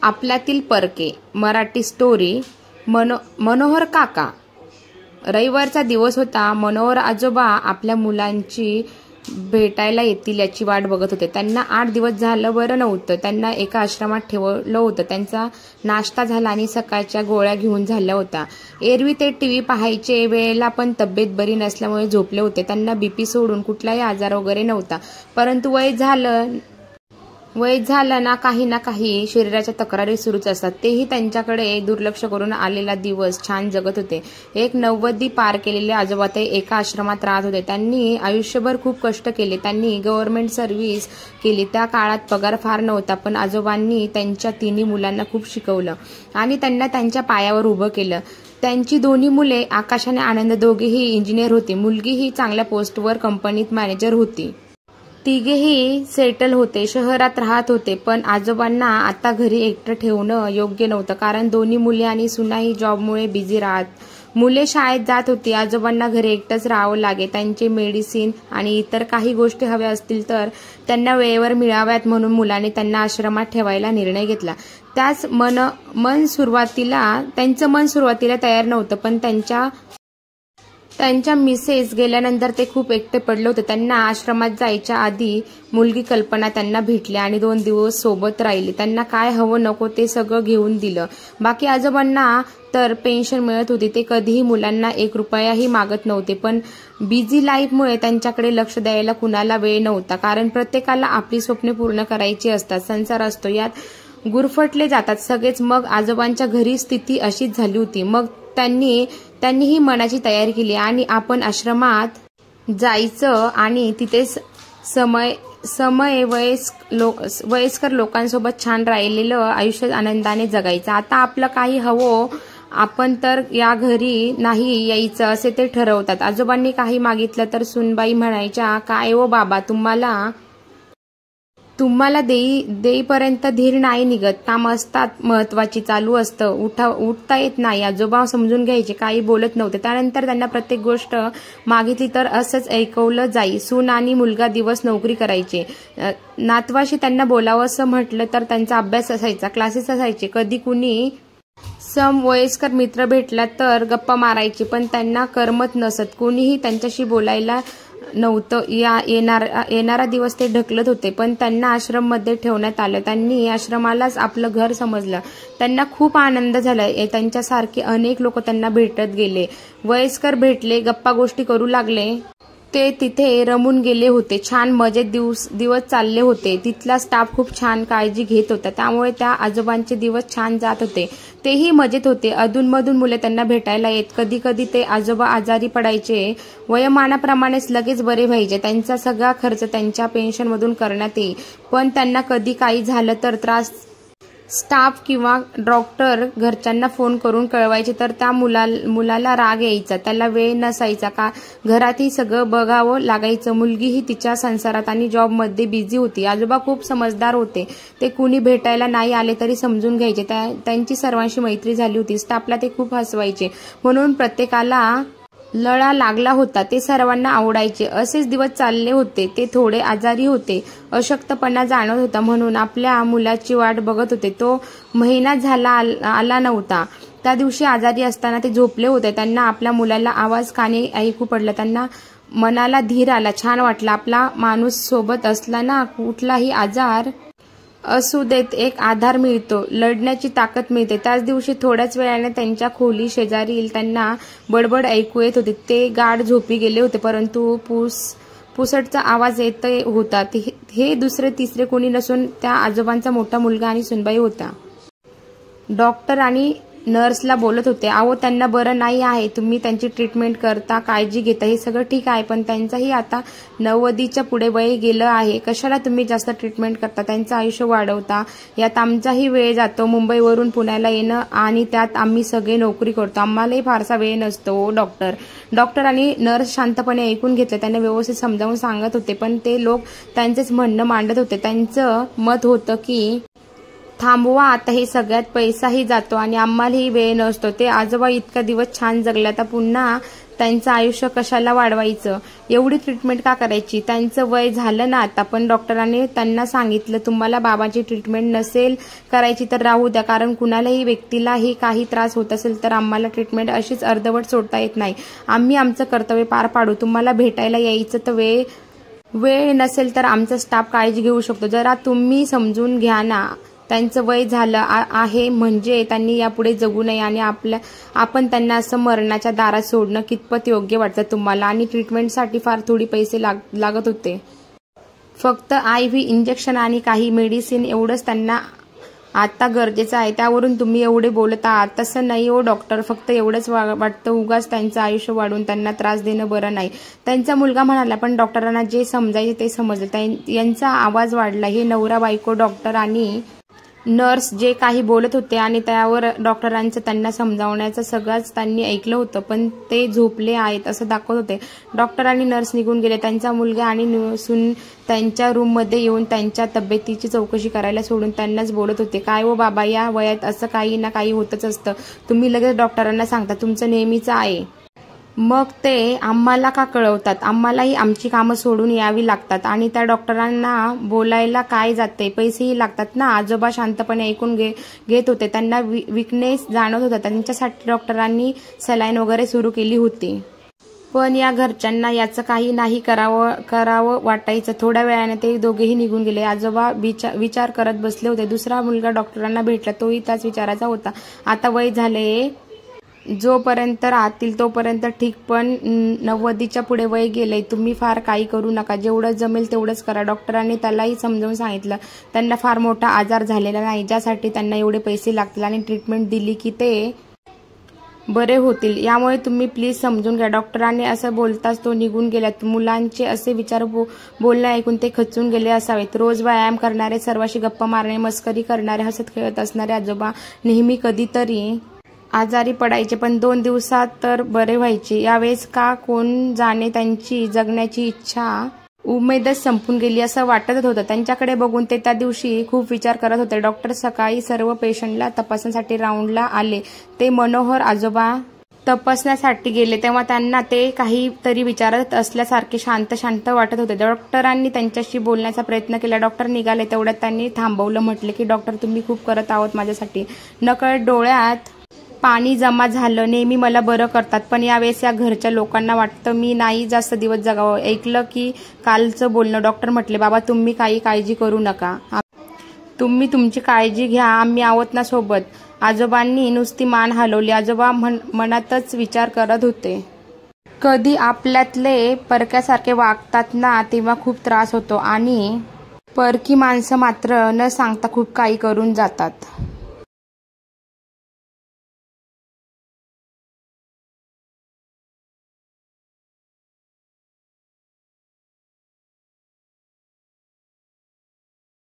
आपल्यातील परके मराठी स्टोरी मनोहर काका। रविवारचा दिवस होता। मनोहर आजोबा आपल्या मुलांची भेटायला येतील याची वाट बघत होते। त्यांना 8 दिवस झालं बरं नव्हतं। त्यांना एका आश्रमात ठेवलं होतं। त्यांचा नाश्ता झाला आणि सकाळच्या गोळ्या घेऊन झाल्या होत्या। एरवी ते टीव्ही पाहायचे वेळेला, पण तब्येत बरी नसल्यामुळे झोपले होते। त्यांना बीपी सोडून कुठलाही आजार वगैरे नव्हता, परंतु वय झालं ना काही शरीराच्या तक्रारी सुरूच असतात। तेही त्यांच्याकडे दुर्लक्ष करून आलेला दिवस छान जगत होते। एक 90 पार केलेले आजोबा ते एका आश्रमात राहत होते। त्यांनी आयुष्यभर खूप कष्ट केले। त्यांनी गव्हर्नमेंट सर्व्हिस केली। त्या काळात पगार फार नव्हता, पण आजोबांनी त्यांच्या 3 मुलांना खूप शिकवलं आणि त्यांना त्यांच्या पायावर उभं केलं। त्यांची 2 मुले आकाश आणि आनंद दोघेही इंजिनियर होते। मुलगी ही चांगल्या पोस्टवर कंपनीत मॅनेजर होती। तिघेही सेटल होते, शहरात राहत होते। पण आजोबांना आता घरी एकटं ठेवणं योग्य नव्हतं, कारण 2 मुले आणि सुनाही जॉबमुळे बिझी राहत। मुले शाळेत जात होती। आजोबांना घरी एकटंच राहावं लागे। त्यांचे मेडिसिन आणि इतर काही गोष्टी हव्या असतील तर त्यांना वेळेवर मिळाव्यात, म्हणून मुलांनी त्यांना आश्रमात ठेवायला निर्णय घेतला। त्यांचं मन सुरुवातीला तयार नव्हतं, पण त्यांच्या मिसेस गेल्यानंतर ते खूप एकटे पडले होते। त्यांना आश्रमात जायच्या आधी मुलगी कल्पना त्यांना भेटली आणि 2 दिवस सोबत राहिली। त्यांना काय हवं नको ते सगळं घेऊन दिलं। बाकी आजोबांना तर पेन्शन मिळत होती। ते कधीही मुलांना 1 रुपयाही मागत नव्हते, पण बिझी लाईफमुळे त्यांच्याकडे लक्ष द्यायला कुणाला वेळ नव्हता, कारण प्रत्येकाला आपली स्वप्ने पूर्ण करायची असतात। संसार असतो, यात गुरफटले जातात सगळेच। मग आजोबांच्या घरी स्थिती अशीच झाली होती। मग त्यांनीही मनाची तयारी केली आणि आपण आश्रमात जायचं आणि तिथे वयस्कर लोकांसोबत छान राहिलेलं आयुष्य आनंदाने जगायचं। आता आपलं काही हवं आपण तर या घरी नाही यायचं असे ते ठरवतात। आजोबांनी काही मागितलं तर सुनबाई म्हणायच्या, काय ओ बाबा, तुम्हाला देईपर्यंत धीर नाही निघत, काम असतात महत्वाची, चालू असतं, उठता येत नाही। आजोबा समजून घ्यायचे, काही बोलत नव्हते। त्यानंतर त्यांना प्रत्येक गोष्ट मागितली तर असंच ऐकवलं जाई। सून आणि मुलगा दिवस नोकरी करायचे। नातवाशी त्यांना बोलावंसं म्हटलं तर त्यांचा अभ्यास असायचा, क्लासेस असायचे। कधी कुणी समवयस्कर मित्र भेटला तर गप्पा मारायचे, पण त्यांना करमत नसत। कोणीही त्यांच्याशी बोलायला नव्हतं। येणारा दिवस ते ढकलत होते, पण त्यांना आश्रम मध्ये ठेवण्यात आलं। त्यांनी आश्रमालाच आपलं घर समजलं। त्यांना खूप आनंद झाला। त्यांच्यासारखे अनेक लोक त्यांना भेटत गेले। वयस्कर भेटले, गप्पा गोष्टी करू लागले। ते तिथे रमून गेले होते। छान मजेत दिवस चालले होते। तिथला स्टाफ खूप छान काळजी घेत होता, त्यामुळे त्या आजोबांचे दिवस छान जात होते। तेही मजेत होते। अधूनमधून मुले त्यांना भेटायला येत। कधी कधी ते आजोबा आजारी पडायचे। वयोमानाप्रमाणेच लगेच बरे व्हायचे। त्यांचा सगळा खर्च त्यांच्या पेन्शनमधून करण्यात येई, पण त्यांना कधी काही झालं तर त्रास स्टाफ किंवा डॉक्टर घरच्यांना फोन करून कळवायचे, तर त्या मुलाला राग यायचा, त्याला वेळ नसायचा, का घरातही सगळं बघावं लागायचं। मुलगीही तिच्या संसारात आणि जॉबमध्ये बिझी होती। आजोबा खूप समजदार होते। ते कुणी भेटायला नाही आले तरी समजून घ्यायचे। त्यांची सर्वांशी मैत्री झाली होती। स्टाफला ते खूप हसवायचे, म्हणून प्रत्येकाला लळा लागला होता। ते सर्वांना आवडायचे। असेच दिवस चालले होते। ते थोडे आजारी होते। अशक्तपणा जाणवत होता, म्हणून आपल्या मुलाची वाट बघत होते। तो महिना झाला आला नव्हता। त्या दिवशी आजारी असताना ते झोपले होते। त्यांना आपल्या मुलाला आवाज कानी ऐकू पडला। त्यांना मनाला धीर आला, छान वाटलं। आपला माणूस सोबत असला ना, कुठलाही आजार असू देत एक आधार मिळतो, लढण्याची ताकद मिळते। त्याच दिवशी थोड्याच वेळाने त्यांच्या खोली शेजारील त्यांना बडबड ऐकू येत होती। ते गाढ झोपी गेले होते, परंतु पुसटचा आवाज येत होता। हे दुसरे तिसरे कोणी नसून त्या आजोबांचा मोठा मुलगा आणि सुनबाई होता। डॉक्टर आणि नर्सला बोलत होते, अहो त्यांना बरं नाही आहे, तुम्ही त्यांची ट्रीटमेंट करता, काळजी घेता, हे सगळं ठीक आहे, पण त्यांचंही आता 90च्या पुढे वय गेलं आहे। कशाला तुम्ही जास्त ट्रीटमेंट करता, त्यांचं आयुष्य वाढवता, यात आमचाही वेळ जातो। मुंबईवरून पुण्याला येणं आणि त्यात आम्ही सगळे नोकरी करतो, आम्हालाही फारसा वेळ नसतो। डॉक्टर आणि नर्स शांतपणे ऐकून घेतले। त्यांना व्यवस्थित समजावून सांगत होते, पण ते लोक त्यांचेच म्हणणं मांडत होते। त्यांचं मत होतं की थांबवा आता, हे सगळ्यात पैसाही जातो आणि आम्हालाही वेळ नसतो। ते आजोबा इतका दिवस छान जगले, आता पुन्हा त्यांचं आयुष्य कशाला वाढवायचं, एवढी ट्रीटमेंट का करायची, त्यांचं वय झालं ना आता. पण डॉक्टरांनी त्यांना सांगितलं तुम्हाला बाबाची ट्रीटमेंट नसेल करायची तर राहू द्या, कारण कुणालाही व्यक्तीलाही काही त्रास होत असेल तर आम्हाला ट्रीटमेंट अशीच अर्धवट सोडता येत नाही. आम्ही आमचं कर्तव्य पार पाडू. तुम्हाला भेटायला यायचं तर वेळ नसेल तर आमचा स्टाफ काळजी घेऊ शकतो. जरा तुम्ही समजून घ्या ना. त्यांचं वय झालं आहे म्हणजे त्यांनी यापुढे जगू नये आणि आपण त्यांना असं मरणाच्या दारात सोडणं कितपत योग्य वाटतं तुम्हाला. आणि ट्रीटमेंटसाठी फार थोडी पैसे लागत होते. फक्त IV इंजेक्शन आणि काही मेडिसिन एवढंच त्यांना आता गरजेचं आहे. त्यावरून तुम्ही एवढे बोलत आहात. तसं नाही हो डॉक्टर, फक्त एवढंच वाटतं उगाच त्यांचं आयुष्य वाढून त्यांना त्रास देणं बरं नाही. त्यांचा मुलगा म्हणाला. पण डॉक्टरांना जे समजायचे ते समजलं. यांचा आवाज वाढला. हे नवरा बायको डॉक्टर आणि नर्स जे काही बोलत होते आणि त्यावर डॉक्टरांचं त्यांना समजावण्याचं सगळंच त्यांनी ऐकलं होतं. पण ते झोपले आहेत असं दाखवत होते. डॉक्टर आणि नर्स निघून गेले. त्यांचा मुलगा आणि सून त्यांच्या रूममध्ये येऊन त्यांच्या तब्येतीची चौकशी करायला सोडून त्यांनाच बोलत होते. काय हो बाबा, या वयात असं काही ना काही होतच असतं. तुम्ही लगेच डॉक्टरांना सांगता. तुमचं नेहमीचं आहे. मग ते आम्हाला का कळवतात. आम्हालाही आमची कामं सोडून यावी लागतात आणि त्या डॉक्टरांना बोलायला काय जाते, पैसेही लागतात ना. आजोबा शांतपणे ऐकून घेत होते. त्यांना विकनेस जाणवत होता. त्यांच्यासाठी डॉक्टरांनी सलाईन वगैरे सुरू केली होती. पण या घरच्यांना याचं काही नाही करावं वाटायचं. थोड्या वेळाने ते दोघेही निघून गेले. आजोबा विचार करत बसले होते. दुसरा मुलगा डॉक्टरांना भेटला. तोही त्याच विचाराचा होता. आता वय झाले, जोपर्यंत राहतील तोपर्यंत ठीक, पण 90च्या पुढे वय गेलंय. तुम्ही फार काही करू नका. जेवढं जमेल तेवढंच करा. डॉक्टरांनी त्यालाही समजावून सांगितलं. त्यांना फार मोठा आजार झालेला नाही ज्यासाठी त्यांना एवढे पैसे लागतील आणि ट्रीटमेंट दिली की ते बरे होतील. यामुळे तुम्ही प्लीज समजून घ्या. डॉक्टरांनी असं बोलताच तो निघून गेल्यात. मुलांचे असे विचार बोलणे ऐकून ते खचून गेले असावेत. रोज व्यायाम करणारे, सर्वांशी गप्पा मारणे, मस्करी करणारे, हसत खेळत असणारे आजोबा नेहमी कधीतरी आजारी पडायचे, पण 2 दिवसात तर बरे व्हायचे. यावेळेस का कोण जाणे, त्यांची जगण्याची इच्छा उमेदच संपून गेली असं वाटत होतं. त्यांच्याकडे बघून ते त्या दिवशी खूप विचार करत होते. डॉक्टर सकाळी सर्व पेशंटला तपासण्यासाठी राऊंडला आले. ते मनोहर आजोबा तपासण्यासाठी गेले तेव्हा त्यांना ते काहीतरी विचारत असल्यासारखे शांत वाटत होते. डॉक्टरांनी त्यांच्याशी बोलण्याचा प्रयत्न केला. डॉक्टर निघाले तेवढ्यात त्यांनी थांबवलं. म्हटले की डॉक्टर, तुम्ही खूप करत आहोत माझ्यासाठी. नकळत डोळ्यात पाणी जमा झालं. नेहमी मला बरं करतात, पण यावेळेस या घरच्या लोकांना वाटतं मी नाही जास्त दिवस जगावं. ऐकलं की कालचं बोलणं. डॉक्टर म्हटले, बाबा तुम्ही काही काळजी करू नका. तुम्ही तुमची काळजी घ्या. आम्ही आहोत ना सोबत. आजोबांनी नुसती मान हलवली. आजोबा मनातच विचार करत होते. कधी आपल्यातले परक्यासारखे वागतात ना तेव्हा खूप त्रास होतो आणि परकी माणसं मात्र न सांगता खूप काही करून जातात.